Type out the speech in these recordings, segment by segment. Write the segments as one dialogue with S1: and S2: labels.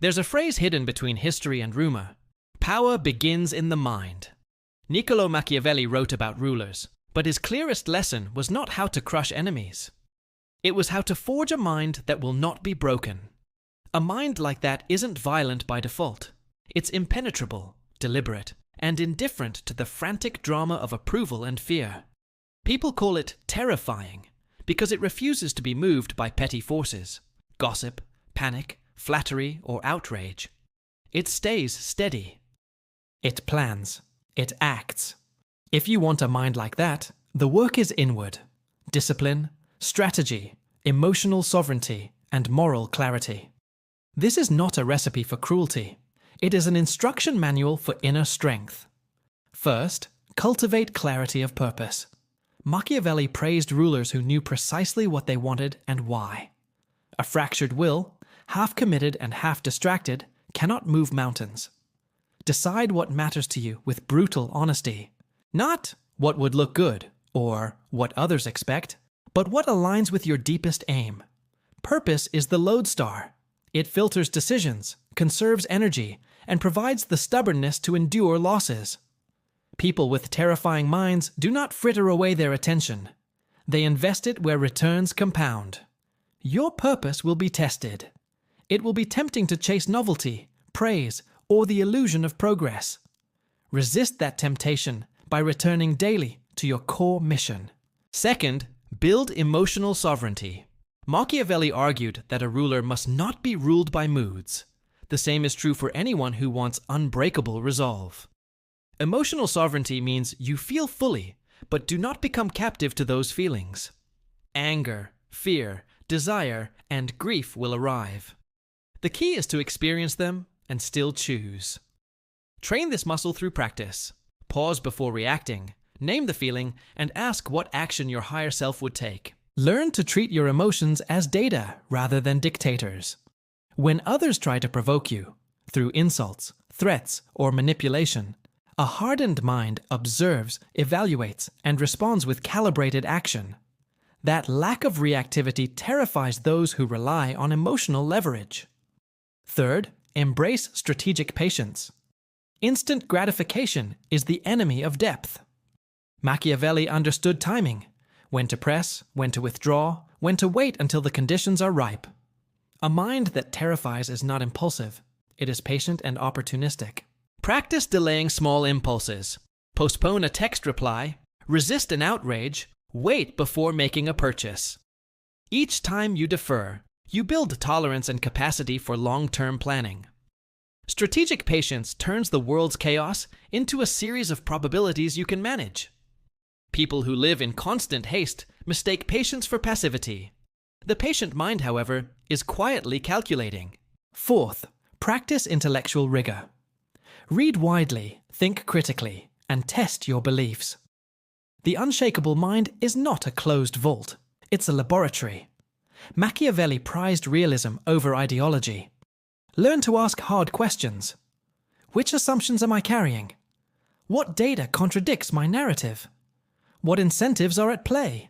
S1: There's a phrase hidden between history and rumor. Power begins in the mind. Niccolo Machiavelli wrote about rulers, but his clearest lesson was not how to crush enemies. It was how to forge a mind that will not be broken. A mind like that isn't violent by default. It's impenetrable, deliberate, and indifferent to the frantic drama of approval and fear. People call it terrifying because it refuses to be moved by petty forces, gossip, panic, flattery, or outrage. It stays steady. It plans. It acts. If you want a mind like that, the work is inward. Discipline, strategy, emotional sovereignty, and moral clarity. This is not a recipe for cruelty. It is an instruction manual for inner strength. First, cultivate clarity of purpose. Machiavelli praised rulers who knew precisely what they wanted and why. A fractured will, half committed and half distracted, cannot move mountains. Decide what matters to you with brutal honesty. Not what would look good or what others expect, but what aligns with your deepest aim. Purpose is the lodestar. It filters decisions, conserves energy, and provides the stubbornness to endure losses. People with terrifying minds do not fritter away their attention. They invest it where returns compound. Your purpose will be tested. It will be tempting to chase novelty, praise, or the illusion of progress. Resist that temptation by returning daily to your core mission. Second, build emotional sovereignty. Machiavelli argued that a ruler must not be ruled by moods. The same is true for anyone who wants unbreakable resolve. Emotional sovereignty means you feel fully, but do not become captive to those feelings. Anger, fear, desire, and grief will arrive. The key is to experience them and still choose. Train this muscle through practice. Pause before reacting, name the feeling, and ask what action your higher self would take. Learn to treat your emotions as data rather than dictators. When others try to provoke you, through insults, threats, or manipulation, a hardened mind observes, evaluates, and responds with calibrated action. That lack of reactivity terrifies those who rely on emotional leverage. Third, embrace strategic patience. Instant gratification is the enemy of depth. Machiavelli understood timing, when to press, when to withdraw, when to wait until the conditions are ripe. A mind that terrifies is not impulsive. It is patient and opportunistic. Practice delaying small impulses. Postpone a text reply, resist an outrage, wait before making a purchase. Each time you defer, you build tolerance and capacity for long-term planning. Strategic patience turns the world's chaos into a series of probabilities you can manage. People who live in constant haste mistake patience for passivity. The patient mind, however, is quietly calculating. Fourth, practice intellectual rigor. Read widely, think critically, and test your beliefs. The unshakable mind is not a closed vault. It's a laboratory. Machiavelli prized realism over ideology. Learn to ask hard questions. Which assumptions am I carrying? What data contradicts my narrative? What incentives are at play?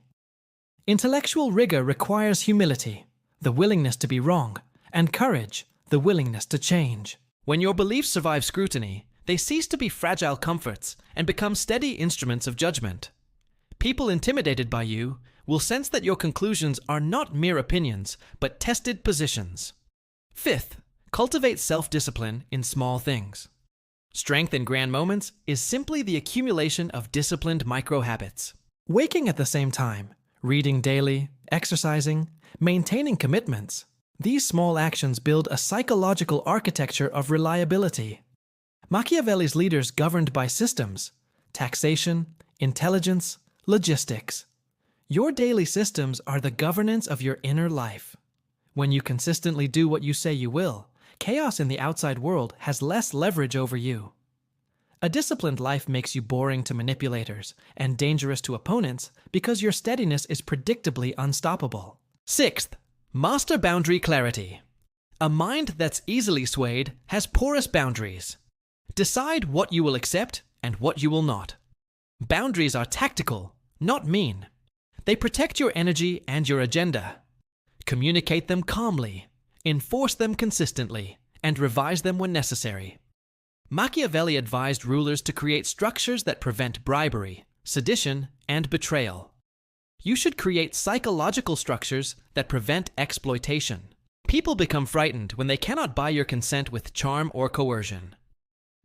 S1: Intellectual rigor requires humility, the willingness to be wrong, and courage, the willingness to change. When your beliefs survive scrutiny, they cease to be fragile comforts and become steady instruments of judgment. People intimidated by you will sense that your conclusions are not mere opinions, but tested positions. Fifth, cultivate self-discipline in small things. Strength in grand moments is simply the accumulation of disciplined micro-habits. Waking at the same time, reading daily, exercising, maintaining commitments. These small actions build a psychological architecture of reliability. Machiavelli's leaders governed by systems, taxation, intelligence, logistics. Your daily systems are the governance of your inner life. When you consistently do what you say you will, chaos in the outside world has less leverage over you. A disciplined life makes you boring to manipulators and dangerous to opponents because your steadiness is predictably unstoppable. Sixth, master boundary clarity. A mind that's easily swayed has porous boundaries. Decide what you will accept and what you will not. Boundaries are tactical, not mean. They protect your energy and your agenda. Communicate them calmly, enforce them consistently, and revise them when necessary. Machiavelli advised rulers to create structures that prevent bribery, sedition, and betrayal. You should create psychological structures that prevent exploitation. People become frightened when they cannot buy your consent with charm or coercion.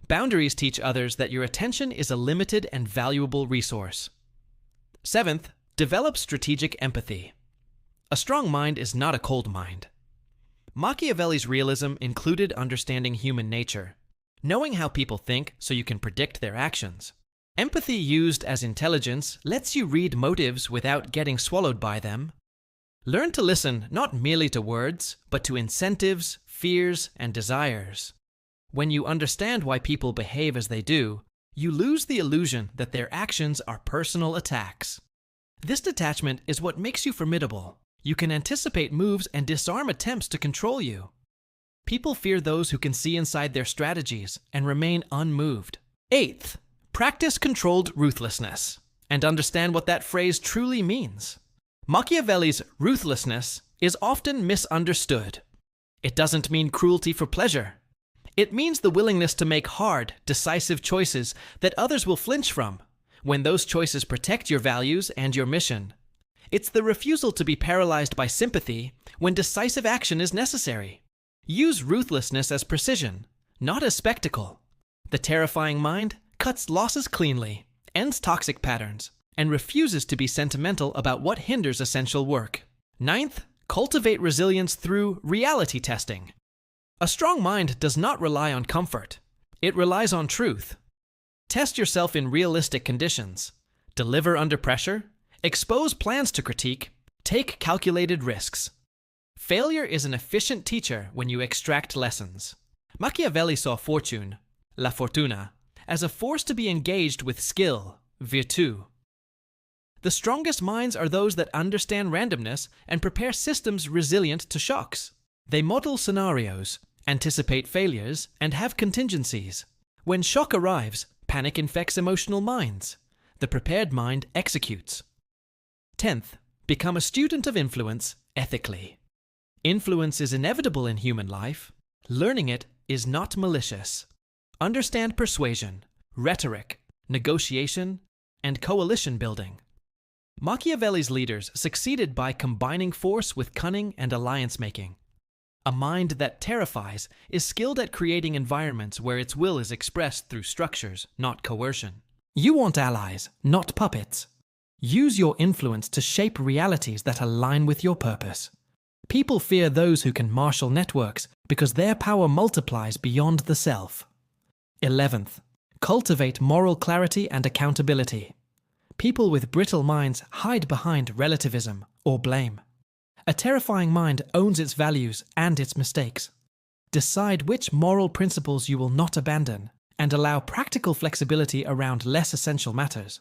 S1: Boundaries teach others that your attention is a limited and valuable resource. 7th, develop strategic empathy. A strong mind is not a cold mind. Machiavelli's realism included understanding human nature, knowing how people think so you can predict their actions. Empathy used as intelligence lets you read motives without getting swallowed by them. Learn to listen not merely to words, but to incentives, fears, and desires. When you understand why people behave as they do, you lose the illusion that their actions are personal attacks. This detachment is what makes you formidable. You can anticipate moves and disarm attempts to control you. People fear those who can see inside their strategies and remain unmoved. 8th, practice controlled ruthlessness and understand what that phrase truly means. Machiavelli's ruthlessness is often misunderstood. It doesn't mean cruelty for pleasure. It means the willingness to make hard, decisive choices that others will flinch from, when those choices protect your values and your mission. It's the refusal to be paralyzed by sympathy when decisive action is necessary. Use ruthlessness as precision, not as spectacle. The terrifying mind cuts losses cleanly, ends toxic patterns, and refuses to be sentimental about what hinders essential work. 9th, cultivate resilience through reality testing. A strong mind does not rely on comfort. It relies on truth. Test yourself in realistic conditions. Deliver under pressure. Expose plans to critique. Take calculated risks. Failure is an efficient teacher when you extract lessons. Machiavelli saw fortune, la fortuna, as a force to be engaged with skill, virtù. The strongest minds are those that understand randomness and prepare systems resilient to shocks. They model scenarios, anticipate failures, and have contingencies. When shock arrives, panic infects emotional minds. The prepared mind executes. 10th, become a student of influence ethically. Influence is inevitable in human life. Learning it is not malicious. Understand persuasion, rhetoric, negotiation, and coalition building. Machiavelli's leaders succeeded by combining force with cunning and alliance making. A mind that terrifies is skilled at creating environments where its will is expressed through structures, not coercion. You want allies, not puppets. Use your influence to shape realities that align with your purpose. People fear those who can marshal networks because their power multiplies beyond the self. 11th, cultivate moral clarity and accountability. People with brittle minds hide behind relativism or blame. A terrifying mind owns its values and its mistakes. Decide which moral principles you will not abandon and allow practical flexibility around less essential matters.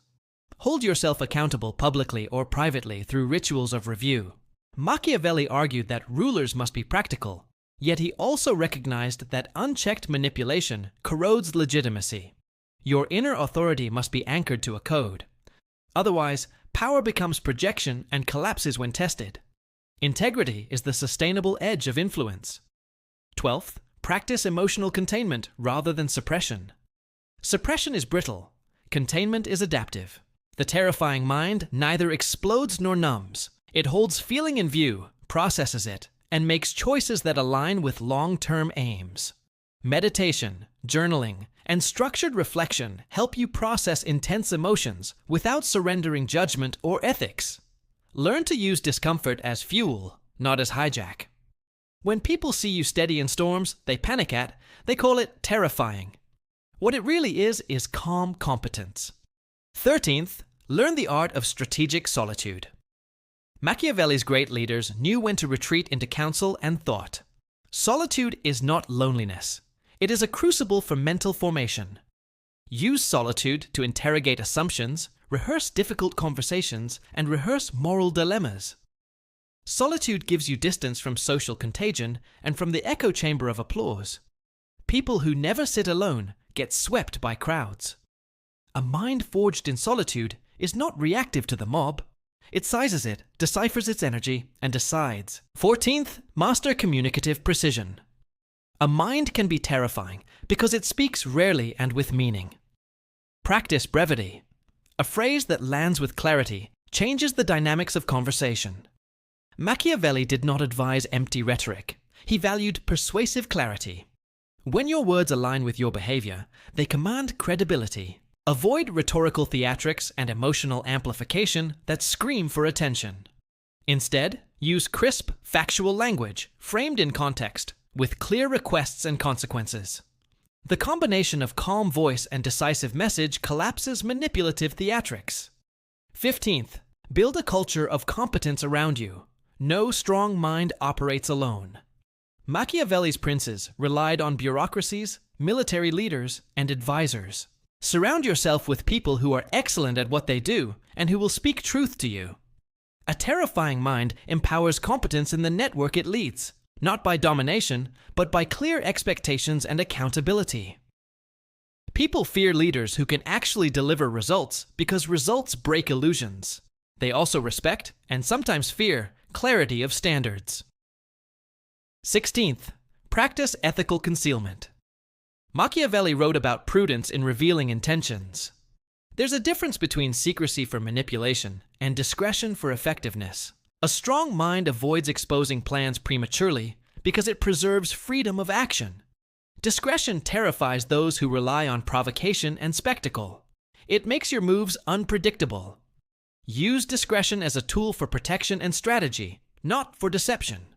S1: Hold yourself accountable publicly or privately through rituals of review. Machiavelli argued that rulers must be practical, yet he also recognized that unchecked manipulation corrodes legitimacy. Your inner authority must be anchored to a code. Otherwise, power becomes projection and collapses when tested. Integrity is the sustainable edge of influence. 12th, practice emotional containment rather than suppression. Suppression is brittle. Containment is adaptive. The terrifying mind neither explodes nor numbs. It holds feeling in view, processes it, and makes choices that align with long-term aims. Meditation, journaling, and structured reflection help you process intense emotions without surrendering judgment or ethics. Learn to use discomfort as fuel, not as hijack. When people see you steady in storms they panic at, they call it terrifying. What it really is calm competence. 13th, learn the art of strategic solitude. Machiavelli's great leaders knew when to retreat into counsel and thought. Solitude is not loneliness. It is a crucible for mental formation. Use solitude to interrogate assumptions, rehearse difficult conversations, and rehearse moral dilemmas. Solitude gives you distance from social contagion and from the echo chamber of applause. People who never sit alone get swept by crowds. A mind forged in solitude is not reactive to the mob. It sizes it, deciphers its energy, and decides. 14th, master communicative precision. A mind can be terrifying because it speaks rarely and with meaning. Practice brevity. A phrase that lands with clarity changes the dynamics of conversation. Machiavelli did not advise empty rhetoric. He valued persuasive clarity. When your words align with your behavior, they command credibility. Avoid rhetorical theatrics and emotional amplification that scream for attention. Instead, use crisp, factual language, framed in context, with clear requests and consequences. The combination of calm voice and decisive message collapses manipulative theatrics. 15th, build a culture of competence around you. No strong mind operates alone. Machiavelli's princes relied on bureaucracies, military leaders, and advisors. Surround yourself with people who are excellent at what they do and who will speak truth to you. A terrifying mind empowers competence in the network it leads, not by domination, but by clear expectations and accountability. People fear leaders who can actually deliver results because results break illusions. They also respect, and sometimes fear, clarity of standards. 16th, practice ethical concealment. Machiavelli wrote about prudence in revealing intentions. There's a difference between secrecy for manipulation and discretion for effectiveness. A strong mind avoids exposing plans prematurely because it preserves freedom of action. Discretion terrifies those who rely on provocation and spectacle. It makes your moves unpredictable. Use discretion as a tool for protection and strategy, not for deception.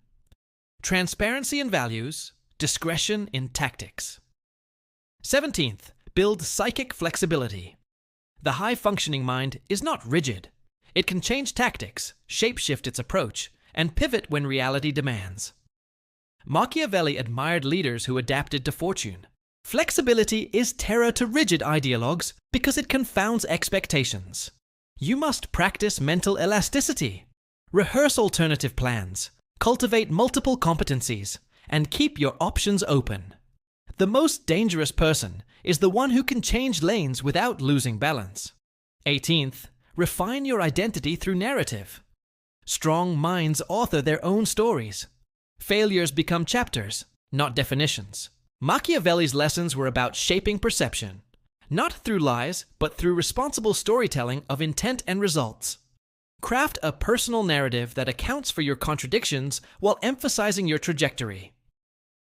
S1: Transparency in values, discretion in tactics. 17th, build psychic flexibility. The high-functioning mind is not rigid. It can change tactics, shape-shift its approach, and pivot when reality demands. Machiavelli admired leaders who adapted to fortune. Flexibility is terror to rigid ideologues because it confounds expectations. You must practice mental elasticity, rehearse alternative plans, cultivate multiple competencies, and keep your options open. The most dangerous person is the one who can change lanes without losing balance. 18th, refine your identity through narrative. Strong minds author their own stories. Failures become chapters, not definitions. Machiavelli's lessons were about shaping perception, not through lies, but through responsible storytelling of intent and results. Craft a personal narrative that accounts for your contradictions while emphasizing your trajectory.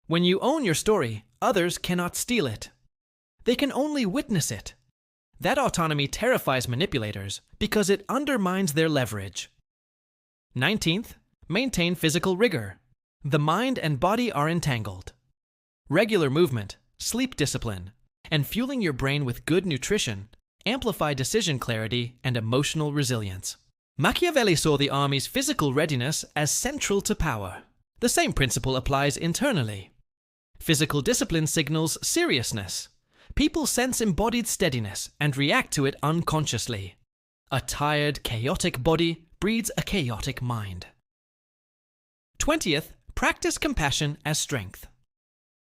S1: When you own your story, others cannot steal it. They can only witness it. That autonomy terrifies manipulators because it undermines their leverage. 19th, maintain physical rigor. The mind and body are entangled. Regular movement, sleep discipline, and fueling your brain with good nutrition amplify decision clarity and emotional resilience. Machiavelli saw the army's physical readiness as central to power. The same principle applies internally. Physical discipline signals seriousness. People sense embodied steadiness and react to it unconsciously. A tired, chaotic body breeds a chaotic mind. 20th, practice compassion as strength.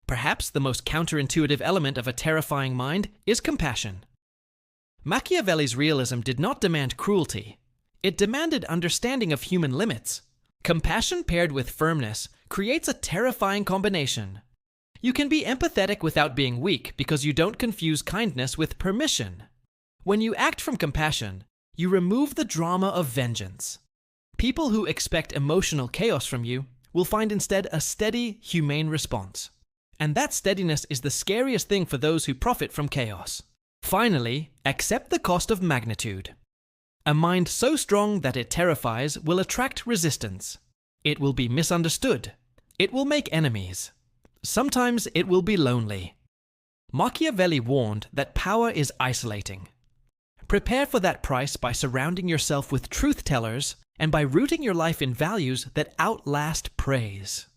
S1: Perhaps the most counterintuitive element of a terrifying mind is compassion. Machiavelli's realism did not demand cruelty. It demanded understanding of human limits. Compassion paired with firmness creates a terrifying combination. You can be empathetic without being weak because you don't confuse kindness with permission. When you act from compassion, you remove the drama of vengeance. People who expect emotional chaos from you will find instead a steady, humane response. And that steadiness is the scariest thing for those who profit from chaos. Finally, accept the cost of magnitude. A mind so strong that it terrifies will attract resistance. It will be misunderstood. It will make enemies. Sometimes it will be lonely. Machiavelli warned that power is isolating. Prepare for that price by surrounding yourself with truth-tellers and by rooting your life in values that outlast praise.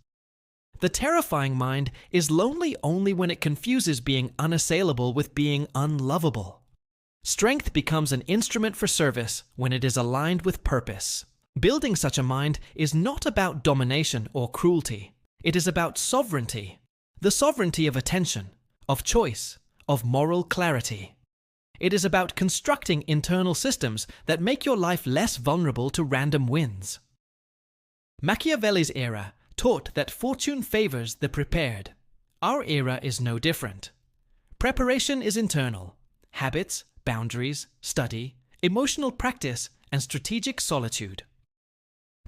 S1: The terrifying mind is lonely only when it confuses being unassailable with being unlovable. Strength becomes an instrument for service when it is aligned with purpose. Building such a mind is not about domination or cruelty. It is about sovereignty. The sovereignty of attention, of choice, of moral clarity. It is about constructing internal systems that make your life less vulnerable to random wins. Machiavelli's era taught that fortune favors the prepared. Our era is no different. Preparation is internal. Habits, boundaries, study, emotional practice, and strategic solitude.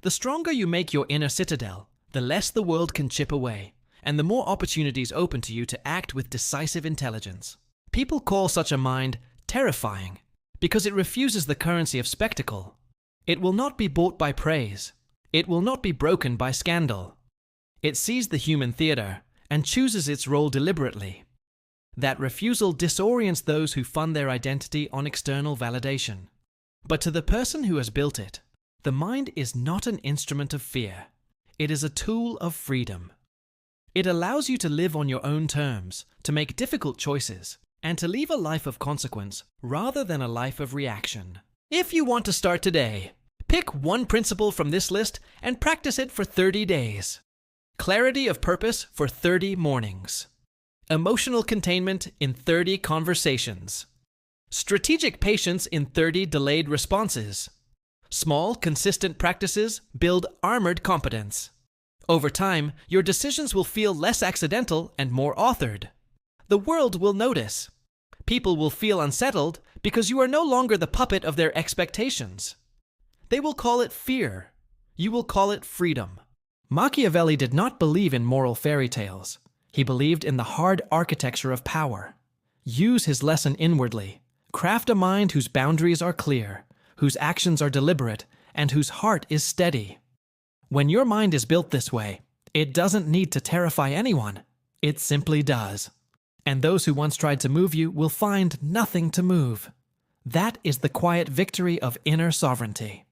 S1: The stronger you make your inner citadel, the less the world can chip away, and the more opportunities open to you to act with decisive intelligence. People call such a mind terrifying because it refuses the currency of spectacle. It will not be bought by praise. It will not be broken by scandal. It sees the human theater and chooses its role deliberately. That refusal disorients those who fund their identity on external validation. But to the person who has built it, the mind is not an instrument of fear. It is a tool of freedom. It allows you to live on your own terms, to make difficult choices, and to leave a life of consequence rather than a life of reaction. If you want to start today, pick one principle from this list and practice it for 30 days. Clarity of purpose for 30 mornings. Emotional containment in 30 conversations. Strategic patience in 30 delayed responses. Small, consistent practices build armored competence. Over time, your decisions will feel less accidental and more authored. The world will notice. People will feel unsettled because you are no longer the puppet of their expectations. They will call it fear. You will call it freedom. Machiavelli did not believe in moral fairy tales. He believed in the hard architecture of power. Use his lesson inwardly. Craft a mind whose boundaries are clear, whose actions are deliberate, and whose heart is steady. When your mind is built this way, it doesn't need to terrify anyone. It simply does. And those who once tried to move you will find nothing to move. That is the quiet victory of inner sovereignty.